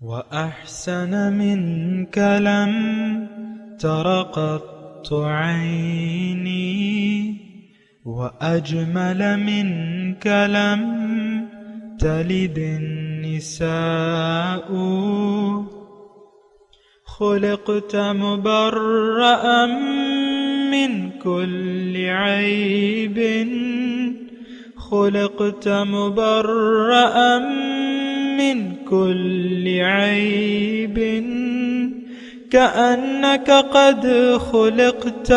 وأحسن منك لم تر قط عيني، وأجمل منك لم تلد النساء. خلقت مبرأ من كل عيب، خلقت مبرأ من كل عيب، كأنك قد خلقت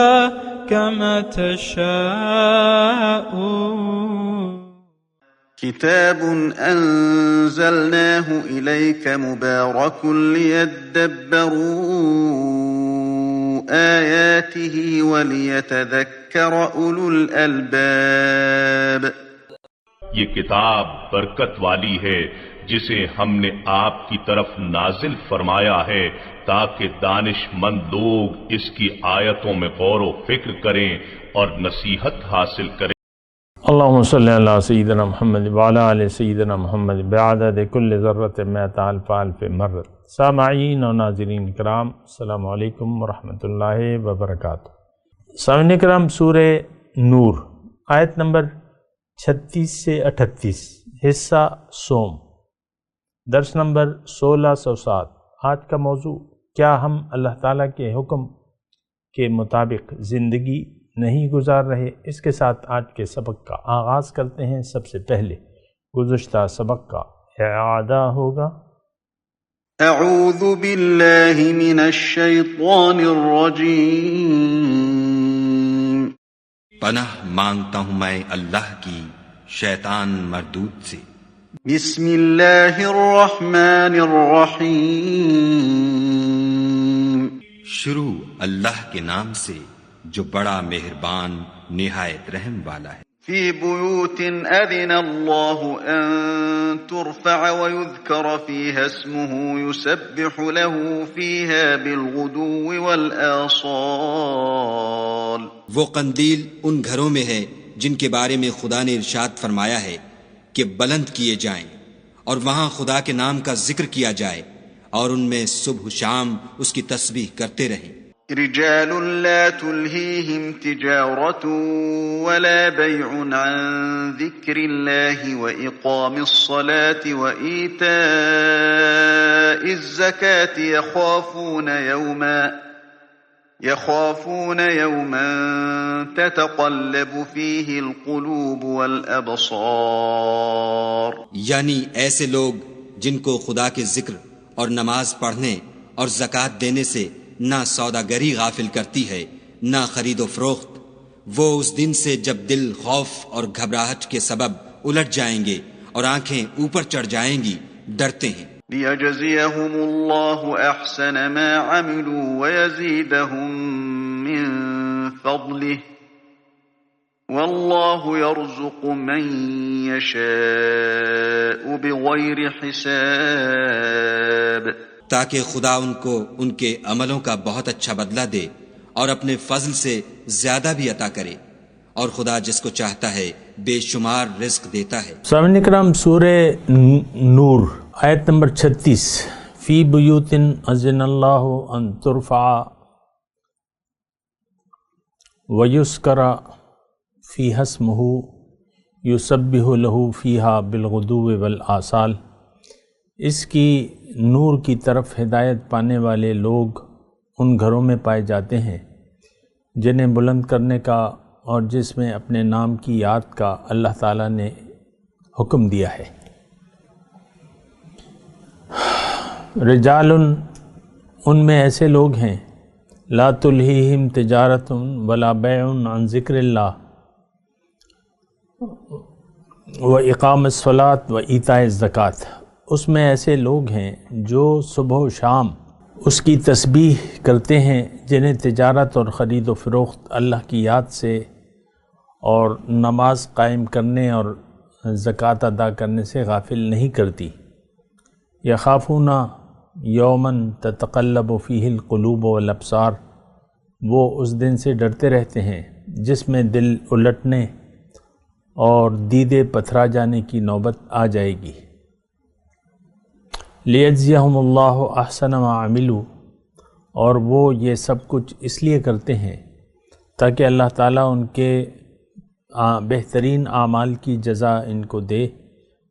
كما تشاء. كتاب أنزلناه إليك مبارك ليدبروا آياته وليتذكر أولو الألباب. یہ کتاب برکت والی ہے جسے ہم نے آپ کی طرف نازل فرمایا ہے تاکہ دانش مند لوگ اس کی آیتوں میں غور و فکر کریں اور نصیحت حاصل کریں۔ اللہم صلی علی سیدنا محمد وعلی آل سیدنا محمد بعدد کل ذرۃ مئۃ الف الف مرۃ۔ سامعین و ناظرین کرام، السلام علیکم ورحمۃ اللہ وبرکاتہ۔ سامعین کرام، سورہ نور آیت نمبر 36 سے 38، حصہ سوم، درس نمبر 1607۔ آج کا موضوع، کیا ہم اللہ تعالیٰ کے حکم کے مطابق زندگی نہیں گزار رہے؟ اس کے ساتھ آج کے سبق کا آغاز کرتے ہیں۔ سب سے پہلے گزشتہ سبق کا اعادہ ہوگا۔ اعوذ باللہ من الشیطان الرجیم۔ پناہ مانگتا ہوں میں اللہ کی شیطان مردود سے۔ بسم اللہ الرحمن الرحیم۔ شروع اللہ کے نام سے جو بڑا مہربان نہایت رحم والا ہے۔ فی بیوت اذن اللہ ان ترفع ویذکر فیہا اسمہ یسبح له فیہا بالغدو والآصال۔ وہ قندیل ان گھروں میں ہے جن کے بارے میں خدا نے ارشاد فرمایا ہے کہ بلند کیے جائیں اور وہاں خدا کے نام کا ذکر کیا جائے، اور ان میں صبح و شام اس کی تسبیح کرتے رہیں۔ رجال لا تلهيهم تجارة ولا بيع عن ذكر الله وإقام الصلاة وإيتاء الزكاة يخافون يوما تتقلب فيه القلوب والأبصار۔ یعنی ایسے لوگ جن کو خدا کے ذکر اور نماز پڑھنے اور زکوٰۃ دینے سے نہ سوداگری غافل کرتی ہے، نہ خرید و فروخت، وہ اس دن سے جب دل خوف اور گھبراہٹ کے سبب الٹ جائیں گے اور آنکھیں اوپر چڑھ جائیں گی، ڈرتے ہیں۔ لِيَجْزِيَهُمُ اللَّهُ أَحْسَنَ مَا عَمِلُوا وَيَزِيدَهُم مِّن فَضْلِهِ وَاللَّهُ يَرْزُقُ مَن يَشَاءُ بِغَيْرِ حِسَابٍ۔ تاکہ خدا ان کو ان کے عملوں کا بہت اچھا بدلہ دے اور اپنے فضل سے زیادہ بھی عطا کرے، اور خدا جس کو چاہتا ہے بے شمار رزق دیتا ہے۔ سامعین کرام، سورہ نور آیت نمبر 36۔ فی بیوت اذن اللہ ان ترفع ویذکر فیہا اسمہ یسبح لہ فیہا بالغدو والآصال۔ اس کی نور کی طرف ہدایت پانے والے لوگ ان گھروں میں پائے جاتے ہیں جنہیں بلند کرنے کا اور جس میں اپنے نام کی یاد کا اللہ تعالیٰ نے حکم دیا ہے۔ رجال، ان میں ایسے لوگ ہیں، لا تلہیہم تجارت ولا بیع عن ذکر اللہ و اقام الصلاۃ و ایتاء الزکوٰۃ۔ اس میں ایسے لوگ ہیں جو صبح و شام اس کی تسبیح کرتے ہیں، جنہیں تجارت اور خرید و فروخت اللہ کی یاد سے اور نماز قائم کرنے اور زکوٰۃ ادا کرنے سے غافل نہیں کرتی۔ یخافون یوماً تتقلب فیہ القلوب والابصار، وہ اس دن سے ڈرتے رہتے ہیں جس میں دل الٹنے اور دیدے پتھرا جانے کی نوبت آ جائے گی۔ لیجزیہم اللہ احسن ما عملوا، اور وہ یہ سب کچھ اس لیے کرتے ہیں تاکہ اللہ تعالیٰ ان کے بہترین اعمال کی جزا ان کو دے،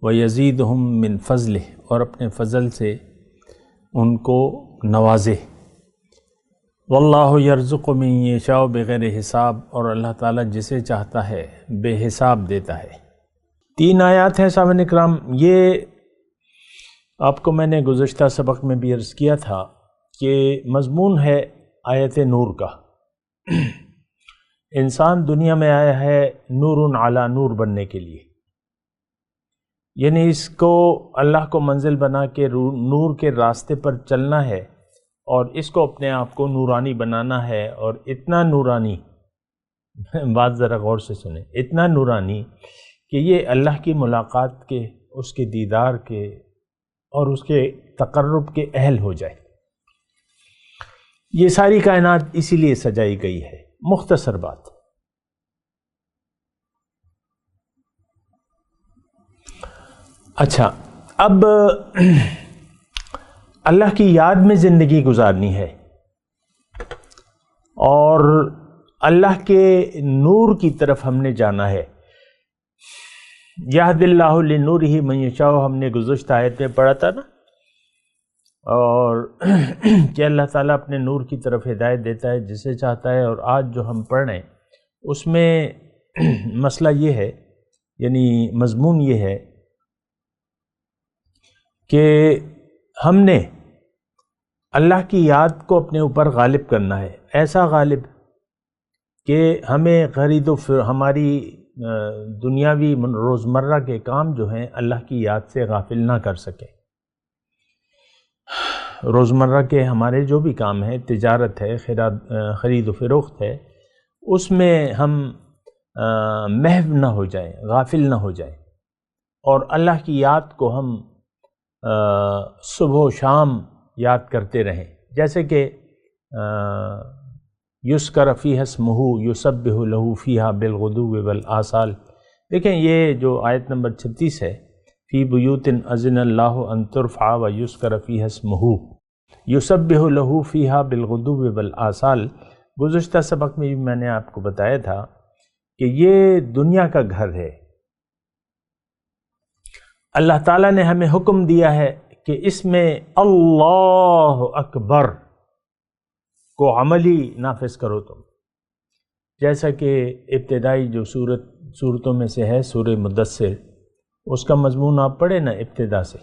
وَيَزِيدُهُم مِّن فَضْلِهِ، اور اپنے فضل سے ان کو نوازے۔ وَاللَّهُ يَرْزُقُ مِن يَشَاءُ بِغَيْرِ حساب، اور اللہ تعالیٰ جسے چاہتا ہے بے حساب دیتا ہے۔ 3 آیات ہیں سامعین اکرام، یہ آپ کو میں نے گزشتہ سبق میں بھی عرض کیا تھا کہ مضمون ہے آیت نور کا۔ انسان دنیا میں آیا ہے نور علی نور بننے کے لیے، یعنی اس کو اللہ کو منزل بنا کے نور کے راستے پر چلنا ہے، اور اس کو اپنے آپ کو نورانی بنانا ہے، اور اتنا نورانی، بات ذرا غور سے سنیں، اتنا نورانی کہ یہ اللہ کی ملاقات کے، اس کے دیدار کے اور اس کے تقرب کے اہل ہو جائے۔ یہ ساری کائنات اسی لیے سجائی گئی ہے۔ مختصر بات، اچھا اب اللہ کی یاد میں زندگی گزارنی ہے اور اللہ کے نور کی طرف ہم نے جانا ہے۔ یہد اللہ لنورہ من یشاء، ہم نے گزشتہ آیت میں پڑھا تھا نا، اور کہ اللہ تعالیٰ اپنے نور کی طرف ہدایت دیتا ہے جسے چاہتا ہے۔ اور آج جو ہم پڑھ رہے ہیں اس میں مسئلہ یہ ہے، یعنی مضمون یہ ہے کہ ہم نے اللہ کی یاد کو اپنے اوپر غالب کرنا ہے، ایسا غالب کہ ہمیں ہماری دنیاوی روزمرہ کے کام جو ہیں اللہ کی یاد سے غافل نہ کر سکے۔ روزمرہ کے ہمارے جو بھی کام ہیں، تجارت ہے، خرید و فروخت ہے، اس میں ہم محو نہ ہو جائیں، غافل نہ ہو جائیں، اور اللہ کی یاد کو ہم صبح و شام یاد کرتے رہیں۔ جیسے کہ یذکر فیہا اسمہ یسبح لہ فیہا بالغدو والآصال، دیکھیں یہ جو آیت نمبر 36 ہے، فی بیوت اذن اللہ ان ترفع ویذکر فیہا اسمہ یسبح لہ فیہا بالغدو والآصال، گزشتہ سبق میں بھی میں نے آپ کو بتایا تھا کہ یہ دنیا کا گھر ہے۔ اللہ تعالیٰ نے ہمیں حکم دیا ہے کہ اس میں اللہ اکبر کو عملی نافذ کرو تم، جیسا کہ ابتدائی جو صورتوں میں سے ہے سورہ مدثر، اس کا مضمون آپ پڑھیں نا ابتدا سے،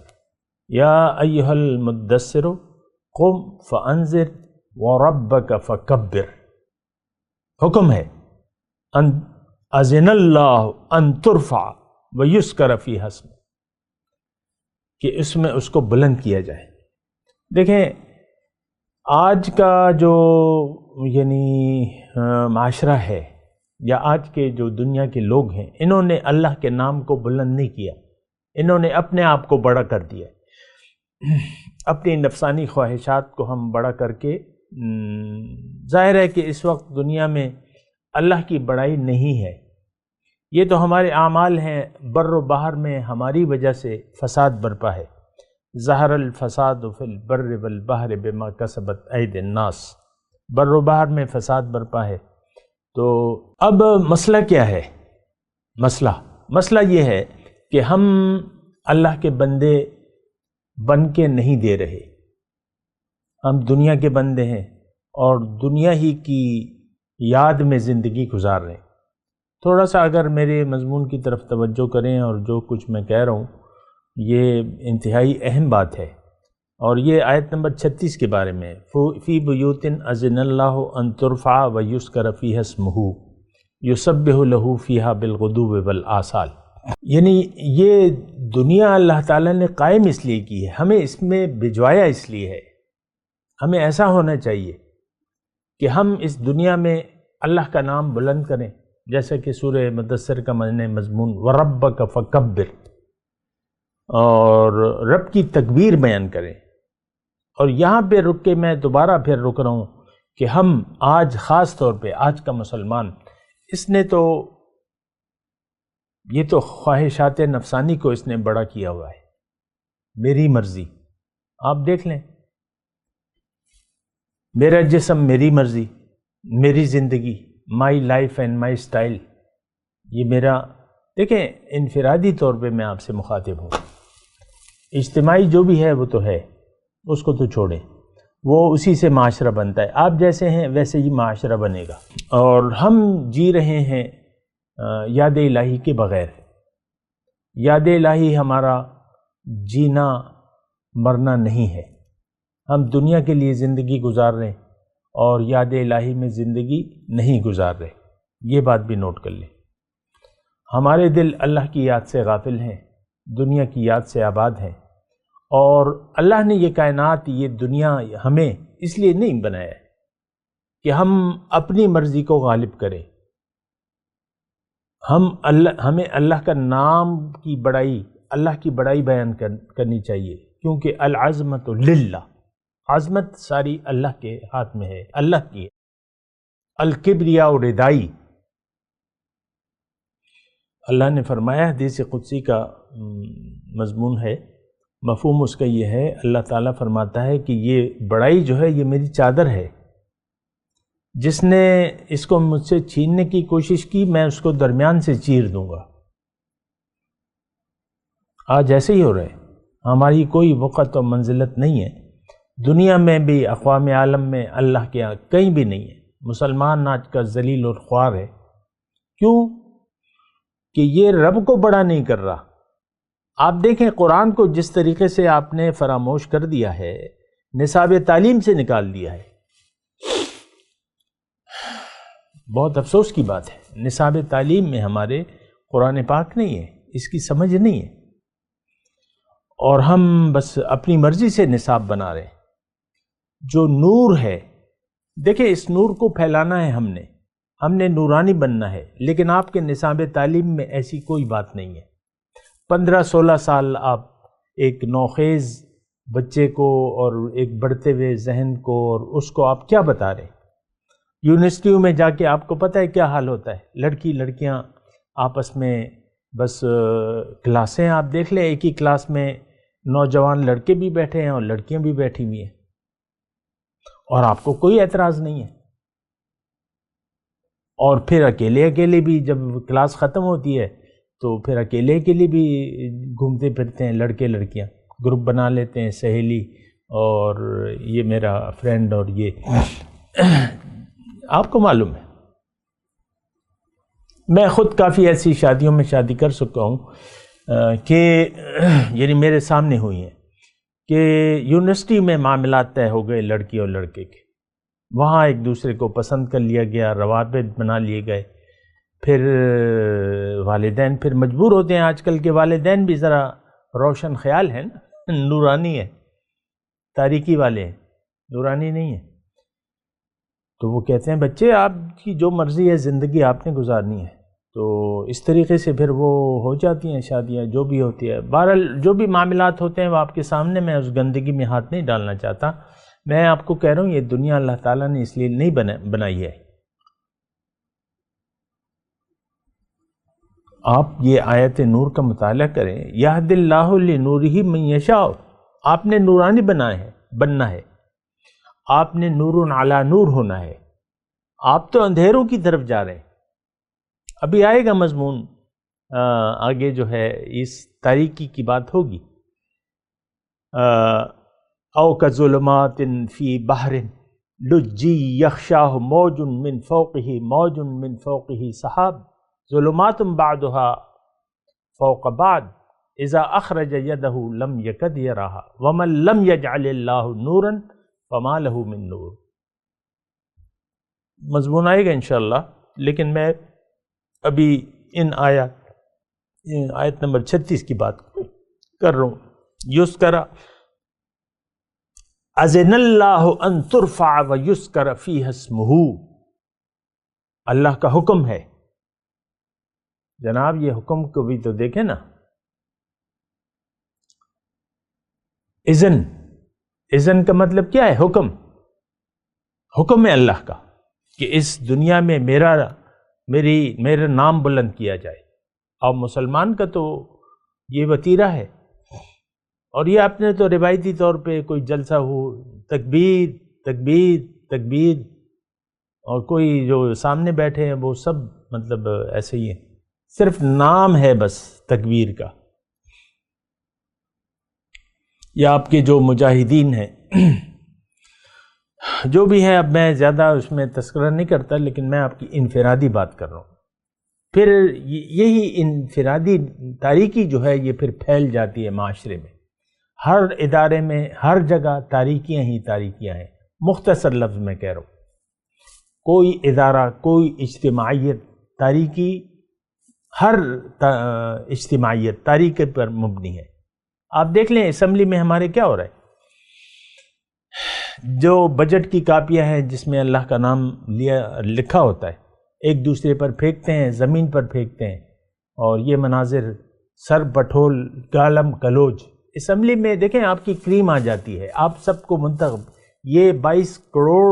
یا ایہا المدثر قم فانذر وربک فکبر، حکم ہے ان اذن اللہ ان ترفع ویذکر فیہا اسمہ، کہ اس میں اس کو بلند کیا جائے۔ دیکھیں آج کا جو یعنی معاشرہ ہے، یا آج کے جو دنیا کے لوگ ہیں، انہوں نے اللہ کے نام کو بلند نہیں کیا، انہوں نے اپنے آپ کو بڑا کر دیا، اپنی نفسانی خواہشات کو ہم بڑا کر کے، ظاہر ہے کہ اس وقت دنیا میں اللہ کی بڑائی نہیں ہے، یہ تو ہمارے اعمال ہیں، بر و بحر میں ہماری وجہ سے فساد برپا ہے۔ ظہر الفساد فی البر والبحر بما کسبت ایدی الناس، بر و بحر میں فساد برپا ہے۔ تو اب مسئلہ کیا ہے؟ مسئلہ یہ ہے کہ ہم اللہ کے بندے بن کے نہیں دے رہے، ہم دنیا کے بندے ہیں اور دنیا ہی کی یاد میں زندگی گزار رہے ہیں۔ تھوڑا سا اگر میرے مضمون کی طرف توجہ کریں، اور جو کچھ میں کہہ رہا ہوں یہ انتہائی اہم بات ہے، اور یہ آیت نمبر 36 کے بارے میں، فی بیوت اذن اللہ ان ترفع ویذکر فیہا اسمہ یسبح لہ فیہا بالغدو والآصال، یعنی یہ دنیا اللہ تعالیٰ نے قائم اس لیے کی ہے، ہمیں اس میں بھجوایا اس لیے ہے۔ ہمیں ایسا ہونا چاہیے کہ ہم اس دنیا میں اللہ کا نام بلند کریں، جیسا کہ سورہ مدثر کا مضمون وَرَبَّكَ فَكَبِّرْ، اور رب کی تکبیر بیان کریں۔ اور یہاں پہ رک کے میں دوبارہ پھر رک رہا ہوں کہ ہم آج خاص طور پہ آج کا مسلمان، اس نے تو یہ تو خواہشات نفسانی کو اس نے بڑا کیا ہوا ہے، میری مرضی، آپ دیکھ لیں، میرا جسم میری مرضی، میری زندگی، my life and my style, یہ میرا، دیکھیں انفرادی طور پہ میں آپ سے مخاطب ہوں، اجتماعی جو بھی ہے وہ تو ہے، اس کو تو چھوڑیں، وہ اسی سے معاشرہ بنتا ہے، آپ جیسے ہیں ویسے ہی معاشرہ بنے گا، اور ہم جی رہے ہیں یاد الہی کے بغیر۔ یاد الہی ہمارا جینا مرنا نہیں ہے، ہم دنیا کے لیے زندگی گزار رہے ہیں اور یاد الہی میں زندگی نہیں گزار رہے، یہ بات بھی نوٹ کر لیں۔ ہمارے دل اللہ کی یاد سے غافل ہیں، دنیا کی یاد سے آباد ہیں، اور اللہ نے یہ کائنات، یہ دنیا ہمیں اس لیے نہیں بنایا ہے کہ ہم اپنی مرضی کو غالب کریں، ہمیں اللہ کا نام کی بڑائی، اللہ کی بڑائی بیان کرنی چاہیے، کیونکہ العظمت للہ، عظمت ساری اللہ کے ہاتھ میں ہے، اللہ کی ہے۔ الکبریاء ردائی، اللہ نے فرمایا، حدیث قدسی کا مضمون ہے، مفہوم اس کا یہ ہے، اللہ تعالیٰ فرماتا ہے کہ یہ بڑائی جو ہے یہ میری چادر ہے، جس نے اس کو مجھ سے چھیننے کی کوشش کی میں اس کو درمیان سے چیر دوں گا۔ آج ایسے ہی ہو رہے، ہماری کوئی وقت و منزلت نہیں ہے، دنیا میں بھی، اقوام عالم میں، اللہ کے یہاں کہیں بھی نہیں ہے۔ مسلمان آج کا ذلیل اور خوار ہے، کیوں کہ یہ رب کو بڑا نہیں کر رہا۔ آپ دیکھیں قرآن کو جس طریقے سے آپ نے فراموش کر دیا ہے، نصاب تعلیم سے نکال دیا ہے، بہت افسوس کی بات ہے، نصاب تعلیم میں ہمارے قرآن پاک نہیں ہے، اس کی سمجھ نہیں ہے، اور ہم بس اپنی مرضی سے نصاب بنا رہے ہیں۔ جو نور ہے، دیکھیں اس نور کو پھیلانا ہے، ہم نے نورانی بننا ہے، لیکن آپ کے نصاب تعلیم میں ایسی کوئی بات نہیں ہے۔ 15-16 سال آپ ایک نوخیز بچے کو اور ایک بڑھتے ہوئے ذہن کو، اور اس کو آپ کیا بتا رہے ہیں؟ یونیورسٹیوں میں جا کے آپ کو پتہ ہے کیا حال ہوتا ہے، لڑکیاں آپس میں بس کلاسیں آپ دیکھ لیں، ایک ہی کلاس میں نوجوان لڑکے بھی بیٹھے ہیں اور لڑکیاں بھی بیٹھی ہوئی ہیں، اور آپ کو کوئی اعتراض نہیں ہے، اور پھر اکیلے بھی جب کلاس ختم ہوتی ہے تو پھر اکیلے بھی گھومتے پھرتے ہیں لڑکے لڑکیاں، گروپ بنا لیتے ہیں، سہیلی اور یہ میرا فرینڈ، اور یہ آپ کو معلوم ہے، میں خود کافی ایسی شادیوں میں شادی کر سکا ہوں کہ یعنی میرے سامنے ہوئی ہیں کہ یونیورسٹی میں معاملات طے ہو گئے لڑکی اور لڑکے کے، وہاں ایک دوسرے کو پسند کر لیا گیا، روابط بنا لیے گئے، پھر والدین پھر مجبور ہوتے ہیں، آج کل کے والدین بھی ذرا روشن خیال ہیں نا، نورانی ہے، تاریکی والے ہیں، نورانی نہیں ہے، تو وہ کہتے ہیں بچے آپ کی جو مرضی ہے زندگی آپ نے گزارنی ہے، تو اس طریقے سے پھر وہ ہو جاتی ہیں شادیاں، جو بھی ہوتی ہے۔ بہرحال جو بھی معاملات ہوتے ہیں وہ آپ کے سامنے، میں اس گندگی میں ہاتھ نہیں ڈالنا چاہتا، میں آپ کو کہہ رہا ہوں یہ دنیا اللہ تعالیٰ نے اس لیے نہیں بنائی ہے۔ آپ یہ آیت نور کا مطالعہ کریں، یہد اللہ لنورہ من یشاء، آپ نے نورانی بننا ہے، آپ نے نور علی نور ہونا ہے، آپ تو اندھیروں کی طرف جا رہے ہیں۔ ابھی آئے گا مضمون، آگے جو ہے اس تاریکی کی بات ہوگی، او کظلمات فی بحر لجی یغشاہ موج من فوقہ موج من فوقہ سحاب ظلمات بعضها فوق بعض اذا اخرج یدہ لم یکد یراہا ومن لم یجعل اللہ نورا فما لہ من نور۔ مضمون آئے گا انشاءاللہ، لیکن میں ابھی آیت نمبر 36 کی بات کر رہا ہوں۔ یذکر اذن اللہ ان ترفع ویذکر فیہا اسمہ، اللہ کا حکم ہے، جناب یہ حکم کو بھی تو دیکھیں نا، اذن کا مطلب کیا ہے؟ حکم ہے اللہ کا کہ اس دنیا میں میرا نام بلند کیا جائے، اور مسلمان کا تو یہ وتیرہ ہے اور یہ اپنے تو روایتی طور پہ کوئی جلسہ ہو، تکبیر تکبیر تکبیر، اور کوئی جو سامنے بیٹھے ہیں وہ سب مطلب ایسے ہی ہیں، صرف نام ہے بس تکبیر کا۔ یا آپ کے جو مجاہدین ہیں جو بھی ہیں، اب میں زیادہ اس میں تذکرہ نہیں کرتا، لیکن میں آپ کی انفرادی بات کر رہا ہوں۔ پھر یہی انفرادی تاریکی جو ہے یہ پھر پھیل جاتی ہے معاشرے میں، ہر ادارے میں ہر جگہ تاریکیاں ہی تاریکیاں ہیں۔ مختصر لفظ میں کہہ رہا ہوں، کوئی ادارہ، کوئی اجتماعیت تاریکی، ہر اجتماعیت تاریکی پر مبنی ہے۔ آپ دیکھ لیں اسمبلی میں ہمارے کیا ہو رہا ہے، جو بجٹ کی کاپیاں ہیں جس میں اللہ کا نام لکھا ہوتا ہے، ایک دوسرے پر پھینکتے ہیں، زمین پر پھینکتے ہیں، اور یہ مناظر سر بٹھول گالم گلوچ۔ اسمبلی میں دیکھیں آپ کی کریم آ جاتی ہے، آپ سب کو منتخب، یہ 22 کروڑ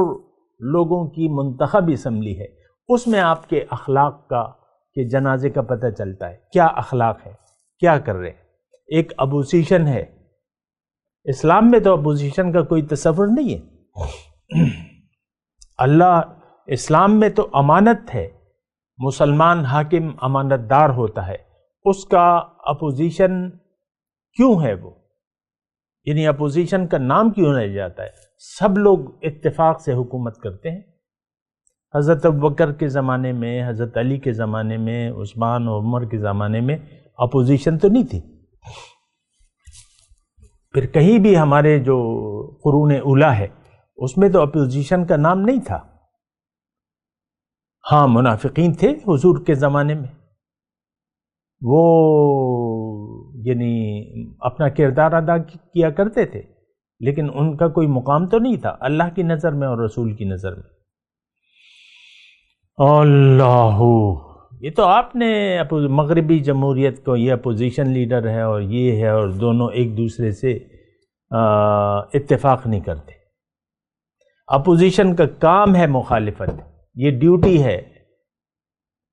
لوگوں کی منتخب اسمبلی ہے، اس میں آپ کے اخلاق کا، کہ جنازے کا پتہ چلتا ہے کیا اخلاق ہے، کیا کر رہے ہیں۔ ایک اپوزیشن ہے، اسلام میں تو اپوزیشن کا کوئی تصور نہیں ہے۔ اللہ اسلام میں تو امانت ہے، مسلمان حاکم امانت دار ہوتا ہے، اس کا اپوزیشن کیوں ہے وہ، یعنی اپوزیشن کا نام کیوں نہیں جاتا ہے؟ سب لوگ اتفاق سے حکومت کرتے ہیں۔ حضرت ابوبکر کے زمانے میں، حضرت علی کے زمانے میں، عثمان و عمر کے زمانے میں اپوزیشن تو نہیں تھی۔ پھر کہیں بھی ہمارے جو قرون اولیٰ ہے اس میں تو اپوزیشن کا نام نہیں تھا۔ ہاں منافقین تھے حضور کے زمانے میں، وہ یعنی اپنا کردار ادا کیا کرتے تھے، لیکن ان کا کوئی مقام تو نہیں تھا اللہ کی نظر میں اور رسول کی نظر میں۔ اللہ، یہ تو آپ نے مغربی جمہوریت کو، یہ اپوزیشن لیڈر ہے اور یہ ہے، اور دونوں ایک دوسرے سے اتفاق نہیں کرتے۔ اپوزیشن کا کام ہے مخالفت، یہ ڈیوٹی ہے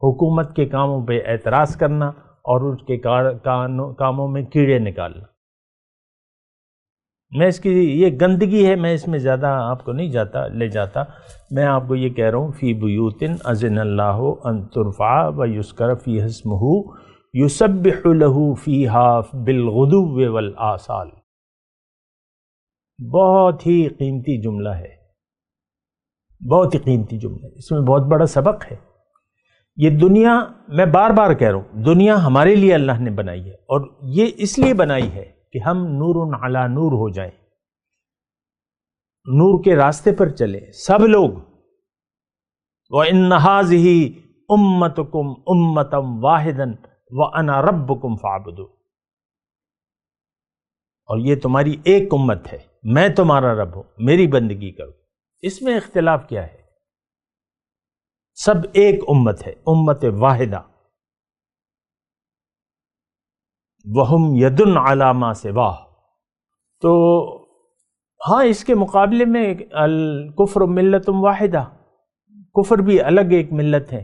حکومت کے کاموں پہ اعتراض کرنا اور اس کے کاموں میں کیڑے نکالنا۔ میں اس کی یہ گندگی ہے، میں اس میں زیادہ آپ کو نہیں لے جاتا۔ میں آپ کو یہ کہہ رہا ہوں فی بیوت اذن اللہ ان ترفع ویذکر فیہا اسمہ یسبح لہ فیہا بالغدو والآصال۔ بہت ہی قیمتی جملہ ہے، بہت ہی قیمتی جملہ ہے، اس میں بہت بڑا سبق ہے۔ یہ دنیا، میں بار بار کہہ رہا ہوں، دنیا ہمارے لیے اللہ نے بنائی ہے، اور یہ اس لیے بنائی ہے کہ ہم نور علی نور ہو جائیں، نور کے راستے پر چلیں سب لوگ۔ وَإِنَّ هَٰذِهِ أُمَّتُكُمْ أُمَّةً وَاحِدًا وَأَنَا رَبُّكُمْ فَاعْبُدُونِ۔ اور یہ تمہاری ایک امت ہے، میں تمہارا رب ہوں، میری بندگی کرو۔ اس میں اختلاف کیا ہے؟ سب ایک امت ہے، امت واحدہ۔ وَهُمْ يَدٌ عَلَى مَا سِوَاهُ۔ تو ہاں اس کے مقابلے میں الکفر ملت واحدہ، کفر بھی الگ ایک ملت ہے۔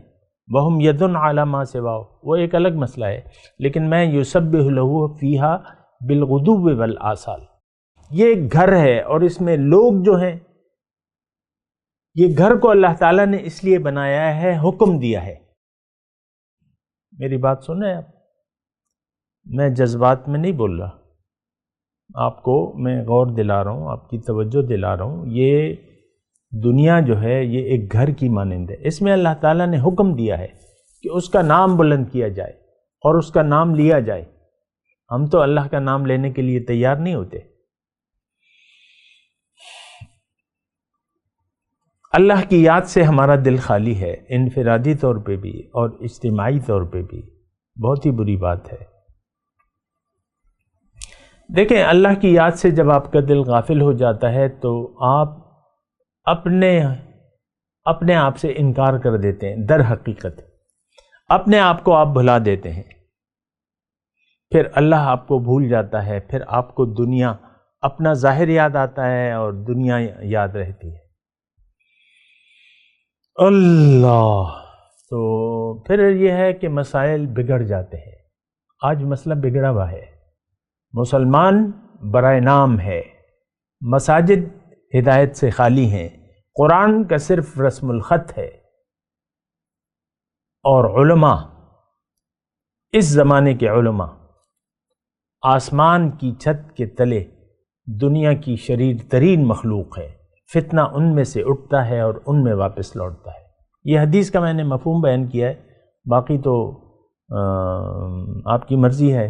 وَهُمْ يَدٌ عَلَى مَا سِوَاهُ، وہ ایک الگ مسئلہ ہے، لیکن میں یسبح لہ فیہا بالغدو والآصال، یہ ایک گھر ہے، اور اس میں لوگ جو ہیں، یہ گھر کو اللہ تعالیٰ نے اس لیے بنایا ہے، حکم دیا ہے۔ میری بات سنیں آپ، میں جذبات میں نہیں بول رہا، آپ کو میں غور دلا رہا ہوں، آپ کی توجہ دلا رہا ہوں۔ یہ دنیا جو ہے یہ ایک گھر کی مانند ہے، اس میں اللہ تعالیٰ نے حکم دیا ہے کہ اس کا نام بلند کیا جائے اور اس کا نام لیا جائے۔ ہم تو اللہ کا نام لینے کے لیے تیار نہیں ہوتے۔ اللہ کی یاد سے ہمارا دل خالی ہے، انفرادی طور پہ بھی اور اجتماعی طور پہ بھی، بہت ہی بری بات ہے۔ دیکھیں اللہ کی یاد سے جب آپ کا دل غافل ہو جاتا ہے تو آپ اپنے آپ سے انکار کر دیتے ہیں، در حقیقت اپنے آپ کو آپ بھلا دیتے ہیں، پھر اللہ آپ کو بھول جاتا ہے، پھر آپ کو دنیا، اپنا ظاہر یاد آتا ہے اور دنیا یاد رہتی ہے۔ اللہ، تو پھر یہ ہے کہ مسائل بگڑ جاتے ہیں۔ آج مسئلہ بگڑا ہوا ہے، مسلمان برائے نام ہے، مساجد ہدایت سے خالی ہیں، قرآن کا صرف رسم الخط ہے، اور علماء، اس زمانے کے علماء آسمان کی چھت کے تلے دنیا کی شریر ترین مخلوق ہے، فتنہ ان میں سے اٹھتا ہے اور ان میں واپس لوٹتا ہے۔ یہ حدیث کا میں نے مفہوم بیان کیا ہے، باقی تو آپ کی مرضی ہے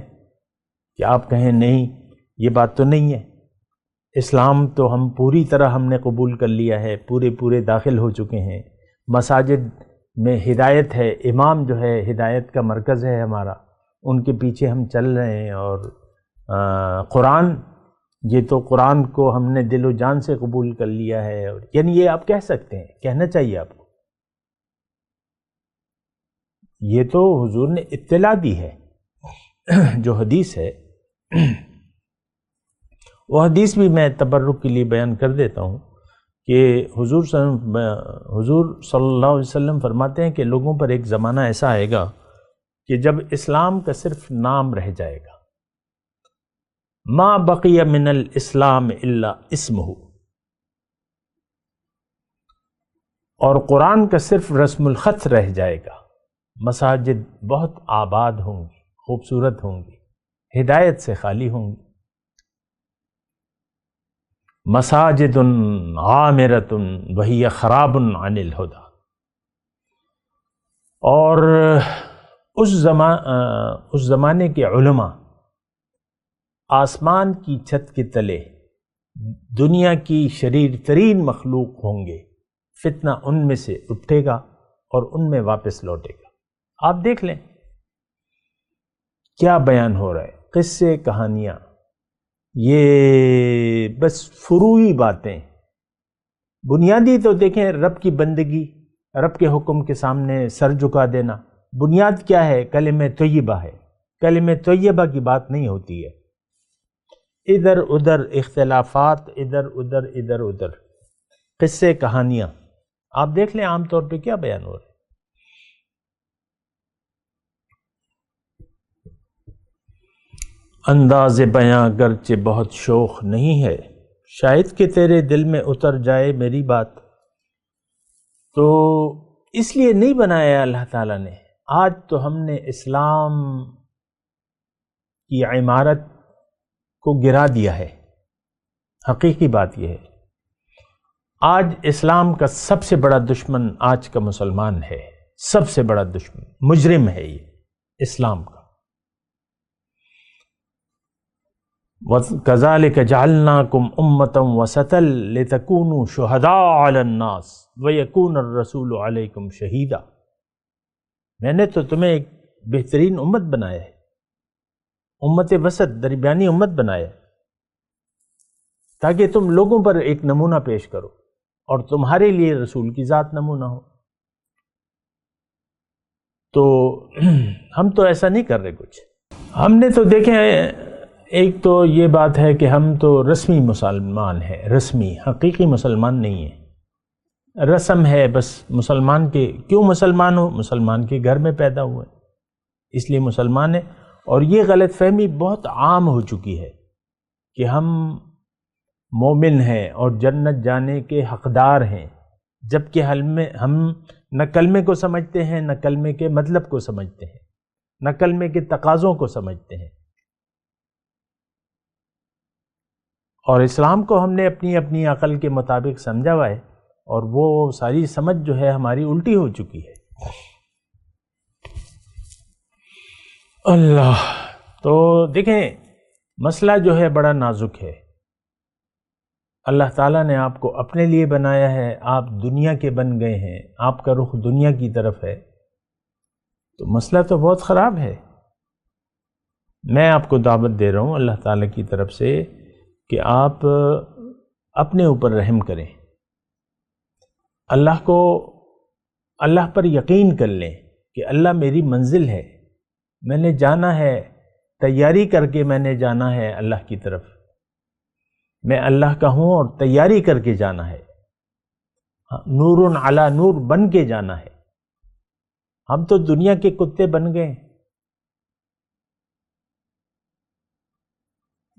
کہ آپ کہیں نہیں یہ بات تو نہیں ہے، اسلام تو ہم پوری طرح ہم نے قبول کر لیا ہے، پورے داخل ہو چکے ہیں، مساجد میں ہدایت ہے، امام جو ہے ہدایت کا مرکز ہے ہمارا، ان کے پیچھے ہم چل رہے ہیں، اور قرآن، یہ تو قرآن کو ہم نے دل و جان سے قبول کر لیا ہے، اور یعنی یہ آپ کہہ سکتے ہیں، کہنا چاہیے آپ کو، یہ تو حضور نے اطلاع دی ہے۔ جو حدیث ہے وہ حدیث بھی میں تبرک کے لیے بیان کر دیتا ہوں کہ حضور صلی اللہ علیہ وسلم فرماتے ہیں کہ لوگوں پر ایک زمانہ ایسا آئے گا کہ جب اسلام کا صرف نام رہ جائے گا، ما بقی من الاسلام الا اسمہ، اور قرآن کا صرف رسم الخط رہ جائے گا، مساجد بہت آباد ہوں گی، خوبصورت ہوں گی، ہدایت سے خالی ہوں گی، مساجد عامرۃ وہی خراب عن الہدی، اور اس زمانے کے علماء آسمان کی چھت کے تلے دنیا کی شریر ترین مخلوق ہوں گے، فتنہ ان میں سے اٹھے گا اور ان میں واپس لوٹے گا۔ آپ دیکھ لیں کیا بیان ہو رہا ہے، قصے، کہانیاں، یہ بس فروعی باتیں، بنیادی تو دیکھیں رب کی بندگی، رب کے حکم کے سامنے سر جھکا دینا، بنیاد کیا ہے؟ کلمہ طیبہ ہے، کلمہ طیبہ کی بات نہیں ہوتی ہے، ادھر ادھر اختلافات، ادھر ادھر قصے، کہانیاں، آپ دیکھ لیں عام طور پہ کیا بیان ہو رہا ہے۔ انداز بیاں گرچہ بہت شوخ نہیں ہے، شاید کہ تیرے دل میں اتر جائے میری بات، تو اس لیے نہیں بنایا اللہ تعالیٰ نے۔ آج تو ہم نے اسلام کی عمارت کو گرا دیا ہے، حقیقی بات یہ ہے، آج اسلام کا سب سے بڑا دشمن آج کا مسلمان ہے، سب سے بڑا دشمن، مجرم ہے یہ اسلام کا۔ وَكَذَلِكَ جَعَلْنَاكُمْ أُمَّةً وَسَطًا لِتَكُونُوا شُهَدَاءَ عَلَى النَّاسِ وَيَكُونَ الرَّسُولُ عَلَيْكُمْ شَهِيدًا، میں نے تو تمہیں ایک بہترین امت بنایا ہے، امت وسط، درمیانی امت بنایا ہے، تاکہ تم لوگوں پر ایک نمونہ پیش کرو اور تمہارے لیے رسول کی ذات نمونہ ہو۔ تو ہم تو ایسا نہیں کر رہے کچھ، ہم نے تو دیکھیں، ایک تو یہ بات ہے کہ ہم تو رسمی مسلمان ہیں، رسمی، حقیقی مسلمان نہیں ہیں، رسم ہے بس، مسلمان کے کیوں مسلمان ہو؟ مسلمان کے گھر میں پیدا ہوئے اس لیے مسلمان ہے، اور یہ غلط فہمی بہت عام ہو چکی ہے کہ ہم مومن ہیں اور جنت جانے کے حقدار ہیں، جبکہ ہم نہ کلمے کو سمجھتے ہیں، نہ کلمے کے مطلب کو سمجھتے ہیں، نہ کلمے کے تقاضوں کو سمجھتے ہیں، اور اسلام کو ہم نے اپنی عقل کے مطابق سمجھا ہوا ہے، اور وہ ساری سمجھ جو ہے ہماری الٹی ہو چکی ہے۔ اللہ، تو دیکھیں مسئلہ جو ہے بڑا نازک ہے، اللہ تعالیٰ نے آپ کو اپنے لیے بنایا ہے، آپ دنیا کے بن گئے ہیں، آپ کا رخ دنیا کی طرف ہے، تو مسئلہ تو بہت خراب ہے۔ میں آپ کو دعوت دے رہا ہوں اللہ تعالیٰ کی طرف سے کہ آپ اپنے اوپر رحم کریں، اللہ پر یقین کر لیں کہ اللہ میری منزل ہے، میں نے جانا ہے، تیاری کر کے میں نے جانا ہے اللہ کی طرف، میں اللہ کا ہوں اور تیاری کر کے جانا ہے، نور علی نور بن کے جانا ہے۔ ہم تو دنیا کے کتے بن گئے،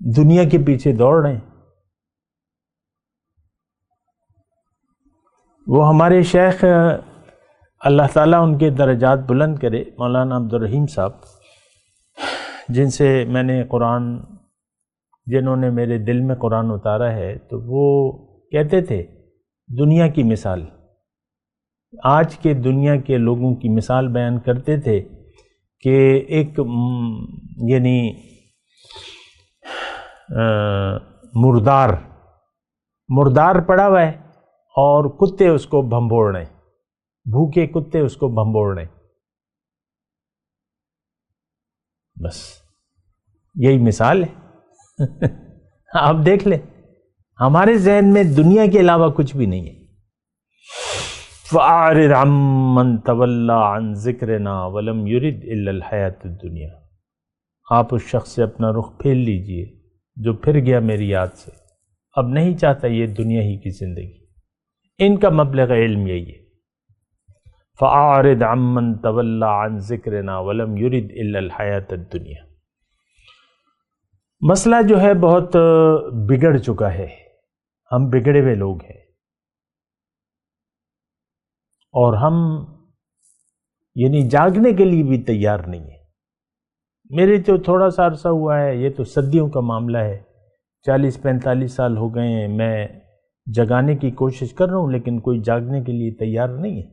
دنیا کے پیچھے دوڑ رہے ہیں۔ وہ ہمارے شیخ اللہ تعالیٰ ان کے درجات بلند کرے، مولانا عبدالرحیم صاحب، جن سے میں نے قرآن، جنہوں نے میرے دل میں قرآن اتارا ہے، تو وہ کہتے تھے دنیا کی مثال، آج کے دنیا کے لوگوں کی مثال بیان کرتے تھے کہ ایک یعنی مردار پڑا ہوا ہے اور کتے اس کو بھنبوڑ رہے ہیں، بھوکے کتے اس کو بھنبوڑ رہے ہیں، بس یہی مثال ہے۔ آپ دیکھ لیں، ہمارے ذہن میں دنیا کے علاوہ کچھ بھی نہیں ہے۔ فَأَعْرِضْ عَمَّنْ تَوَلَّىٰ عَنْ ذِكْرِنَا وَلَمْ يُرِدْ إِلَّا الْحَيَاةَ الدُّنْيَا۔ آپ اس شخص سے اپنا رخ پھیر لیجئے جو پھر گیا میری یاد سے، اب نہیں چاہتا یہ دنیا ہی کی زندگی۔ ان کا مبلغ علم یہی ہے، فَأَعْرِضْ عَمَّنْ تَوَلَّىٰ عَنْ ذِكْرِنَا وَلَمْ يُرِدْ إِلَّا الْحَيَاةَ الدُّنْيَا۔ مسئلہ جو ہے بہت بگڑ چکا ہے، ہم بگڑے ہوئے لوگ ہیں، اور ہم یعنی جاگنے کے لیے بھی تیار نہیں ہیں۔ میرے جو تھوڑا سا عرصہ ہوا ہے، یہ تو صدیوں کا معاملہ ہے، 40-45 سال ہو گئے ہیں، میں جگانے کی کوشش کر رہا ہوں لیکن کوئی جاگنے کے لیے تیار نہیں ہے۔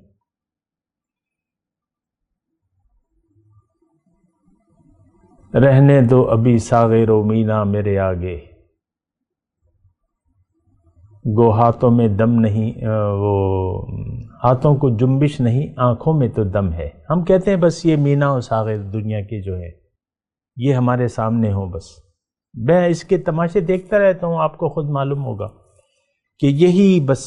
رہنے دو ابھی ساغر و مینا میرے آگے، گو ہاتھوں میں دم نہیں، وہ ہاتھوں کو جنبش نہیں، آنکھوں میں تو دم ہے۔ ہم کہتے ہیں بس یہ مینا و ساغر دنیا کے جو ہے یہ ہمارے سامنے ہو، بس میں اس کے تماشے دیکھتا رہتا ہوں، آپ کو خود معلوم ہوگا کہ یہی بس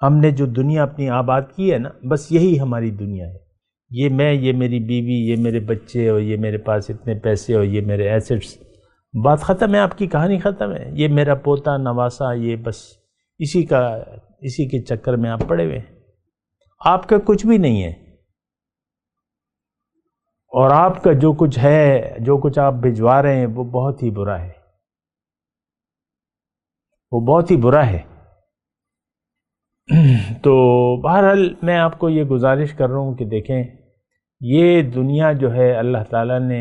ہم نے جو دنیا اپنی آباد کی ہے نا، بس یہی ہماری دنیا ہے۔ یہ میں، یہ میری بیوی، یہ میرے بچے، اور یہ میرے پاس اتنے پیسے، اور یہ میرے ایسٹس، بات ختم ہے، آپ کی کہانی ختم ہے۔ یہ میرا پوتا نواسا، یہ بس اسی کے چکر میں آپ پڑے ہوئے ہیں، آپ کا کچھ بھی نہیں ہے، اور آپ کا جو کچھ ہے، جو کچھ آپ بھجوا رہے ہیں، وہ بہت ہی برا ہے، وہ بہت ہی برا ہے۔ تو بہرحال میں آپ کو یہ گزارش کر رہا ہوں کہ دیکھیں، یہ دنیا جو ہے اللہ تعالیٰ نے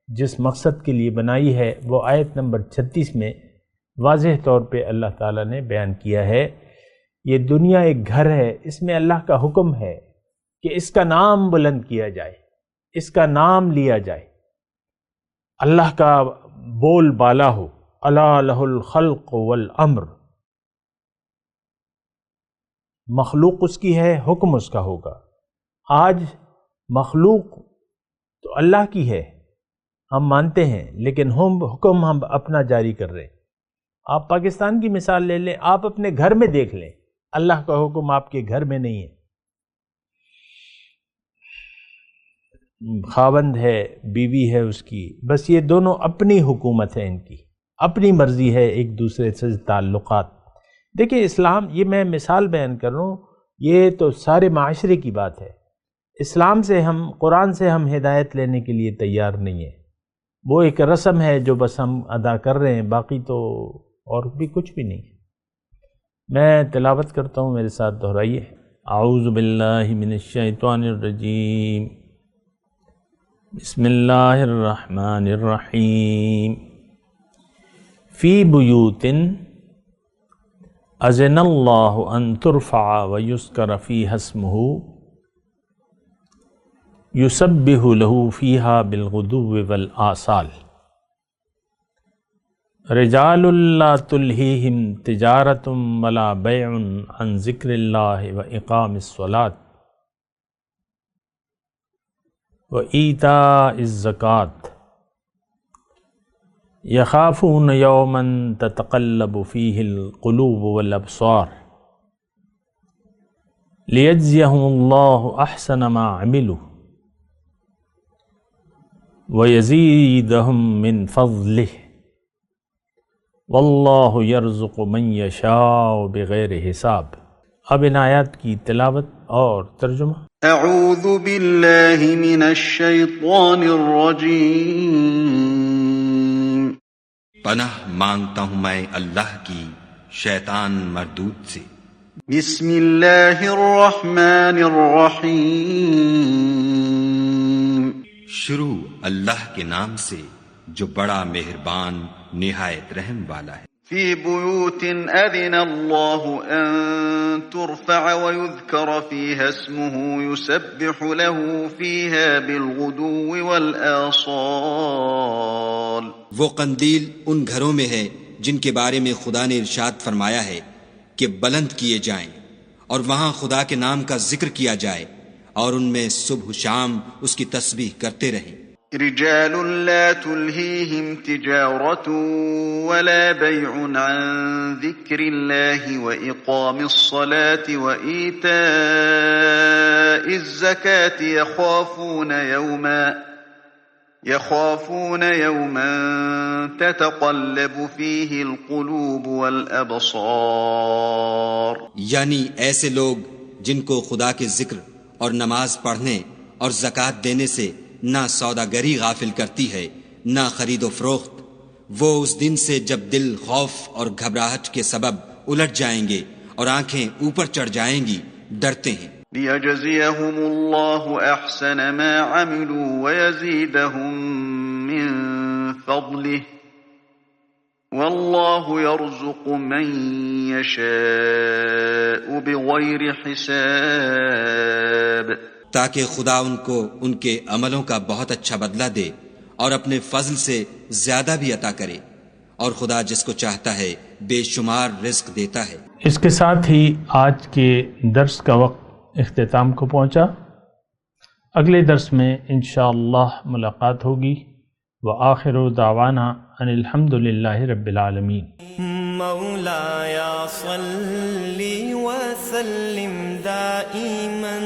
جس مقصد کے لیے بنائی ہے، وہ آیت نمبر 36 میں واضح طور پہ اللہ تعالیٰ نے بیان کیا ہے۔ یہ دنیا ایک گھر ہے، اس میں اللہ کا حکم ہے کہ اس کا نام بلند کیا جائے، اس کا نام لیا جائے، اللہ کا بول بالا ہو، الا لہ الخلق والامر، مخلوق اس کی ہے، حکم اس کا ہوگا۔ آج مخلوق تو اللہ کی ہے، ہم مانتے ہیں، لیکن حکم ہم اپنا جاری کر رہے ہیں۔ آپ پاکستان کی مثال لے لیں، آپ اپنے گھر میں دیکھ لیں، اللہ کا حکم آپ کے گھر میں نہیں ہے۔ خاوند ہے، بیوی ہے اس کی، بس یہ دونوں اپنی حکومت ہے، ان کی اپنی مرضی ہے، ایک دوسرے سے تعلقات۔ دیکھیں اسلام، یہ میں مثال بیان کر رہا ہوں، یہ تو سارے معاشرے کی بات ہے۔ اسلام سے ہم، قرآن سے ہم ہدایت لینے کے لیے تیار نہیں ہیں، وہ ایک رسم ہے جو بس ہم ادا کر رہے ہیں، باقی تو اور بھی کچھ بھی نہیں ہے۔ میں تلاوت کرتا ہوں، میرے ساتھ دہرائیے۔ اعوذ باللہ من الشیطان الرجیم، بسم اللہ الرحمن الرحیم۔ فی بیوت اذن اللہ ان ترفع ویذکر فیہا اسمہ یسبح لہ فیہا بالغدو والآصال، رجال لا تلہیہم تجارۃ ولا بیع عن ذکر اللہ واقام الصلاۃ وایتاء الزکاۃ، یخافون یوما تتقلب فیہ القلوب والابصار، لیجزیہم اللہ احسن ما عملوا ویزیدہم من فضلہ، واللہ یرزق من یشاء بغیر حساب۔ اب ان آیات کی تلاوت اور ترجمہ۔ اعوذ باللہ من الشیطان الرجیم۔ پناہ مانگتا ہوں میں اللہ کی شیطان مردود سے۔ بسم اللہ الرحمن الرحیم۔ شروع اللہ کے نام سے جو بڑا مہربان نہایت رحم والا ہے۔ فی بیوت اذن اللہ ان ترفع ویذکر فیہا اسمہ یسبح له فیہا بالغدو والآصال۔ وہ قندیل ان گھروں میں ہے جن کے بارے میں خدا نے ارشاد فرمایا ہے کہ بلند کیے جائیں اور وہاں خدا کے نام کا ذکر کیا جائے اور ان میں صبح و شام اس کی تسبیح کرتے رہیں۔ رجال لا تلهيهم تجارة ولا بيع عن ذكر الله وإقام الصلاة وإيتاء الزكاة يخافون يوما تتقلب فيه القلوب والأبصار۔ یعنی ایسے لوگ جن کو خدا کے ذکر اور نماز پڑھنے اور زکوٰۃ دینے سے نہ سوداگری غافل کرتی ہے نہ خرید و فروخت، وہ اس دن سے جب دل خوف اور گھبراہٹ کے سبب الٹ جائیں گے اور آنکھیں اوپر چڑھ جائیں گی، ڈرتے ہیں۔ لِيَجْزِيَهُمُ اللَّهُ أَحْسَنَ مَا عَمِلُوا وَيَزِيدَهُم مِّن فَضْلِهِ وَاللَّهُ يَرْزُقُ مَن يَشَاءُ بِغَيْرِ حِسَابٍ، تاکہ خدا ان کو ان کے عملوں کا بہت اچھا بدلہ دے اور اپنے فضل سے زیادہ بھی عطا کرے، اور خدا جس کو چاہتا ہے بے شمار رزق دیتا ہے۔ اس کے ساتھ ہی آج کے درس کا وقت اختتام کو پہنچا۔ اگلے درس میں انشاءاللہ ملاقات ہوگی۔ وآخر دعوانا ان الحمدللہ رب العالمین۔ مولایا صلی وسلم دائما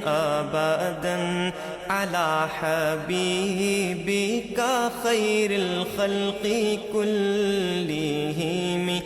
ابدا علی حبیبک خیر الخلق کلہم۔